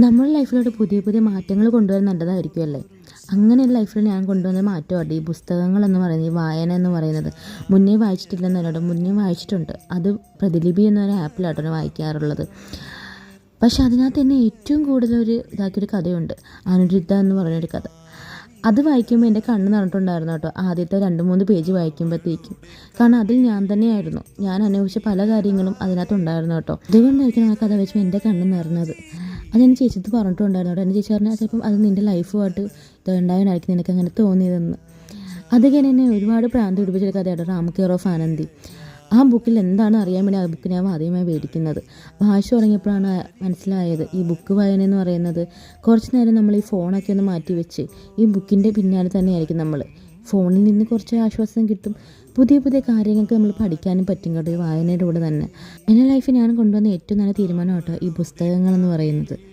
നമ്മുടെ ലൈഫിലോട്ട് പുതിയ പുതിയ മാറ്റങ്ങൾ കൊണ്ടുവരാൻ നല്ലതായിരിക്കുമല്ലേ. അങ്ങനെയുള്ള ലൈഫിൽ ഞാൻ കൊണ്ടുവന്ന മാറ്റമാണ് ഈ പുസ്തകങ്ങളെന്ന് പറയുന്നത്, ഈ വായന എന്ന് പറയുന്നത്. മുന്നേ വായിച്ചിട്ടില്ലെന്നല്ലോ, മുന്നേ വായിച്ചിട്ടുണ്ട്. അത് പ്രതിലിപി എന്നൊരു ആപ്പിലാട്ടോ വായിക്കാറുള്ളത്. പക്ഷെ അതിനകത്ത് തന്നെ ഏറ്റവും കൂടുതൽ ഇതാക്കിയൊരു കഥയുണ്ട്, അനുരുദ്ധ എന്ന് പറഞ്ഞൊരു കഥ. അത് വായിക്കുമ്പോൾ എൻ്റെ കണ്ണ് നിറഞ്ഞിട്ടുണ്ടായിരുന്നു കേട്ടോ, ആദ്യത്തെ 2-3 പേജ് വായിക്കുമ്പോഴത്തേക്കും. കാരണം അതിൽ ഞാൻ തന്നെയായിരുന്നു, ഞാൻ അന്വേഷിച്ച പല കാര്യങ്ങളും അതിനകത്തുണ്ടായിരുന്നു കേട്ടോ. അതുകൊണ്ടായിരിക്കും ആ കഥ വെച്ച് എൻ്റെ കണ്ണ് നിറഞ്ഞത്. അതെൻ്റെ ചേച്ചിത്ത് പറഞ്ഞിട്ടുണ്ടായിരുന്നു കേട്ടോ. എൻ്റെ ചേച്ചി പറഞ്ഞാൽ ചിലപ്പം അത് നിൻ്റെ ലൈഫുമായിട്ട് ഇതുണ്ടായതിനായിരിക്കും നിനക്ക് അങ്ങനെ തോന്നിയതെന്ന്. അതൊക്കെ എന്നെ ഒരുപാട് പ്രാന്ത് പിടിപ്പിച്ചൊരു കഥയാട്ടോ, റാം കെയർ ഓഫ് ആനന്ദി. ആ ബുക്കിൽ എന്താണ് അറിയാൻ വേണ്ടി ആ ബുക്ക് ഞാൻ ആദ്യമായി മേടിക്കുന്നത്. വായിച്ചു തുടങ്ങിയപ്പോഴാണ് മനസ്സിലായത് ഈ ബുക്ക് വായന എന്ന് പറയുന്നത് കുറച്ച് നേരം നമ്മൾ ഈ ഫോണൊക്കെ ഒന്ന് മാറ്റി വെച്ച് ഈ ബുക്കിൻ്റെ പിന്നാലെ തന്നെയായിരിക്കും നമ്മൾ. ഫോണിൽ നിന്ന് കുറച്ച് ആശ്വാസം കിട്ടും, പുതിയ പുതിയ കാര്യങ്ങൾക്ക് നമ്മൾ പഠിക്കാനും പറ്റും കേട്ടോ ഈ വായനയുടെ കൂടെ തന്നെ. എൻ്റെ ലൈഫിൽ ഞാൻ കൊണ്ടുവന്ന ഏറ്റവും നല്ല തീരുമാനം കേട്ടോ ഈ പുസ്തകങ്ങളെന്ന് പറയുന്നത്.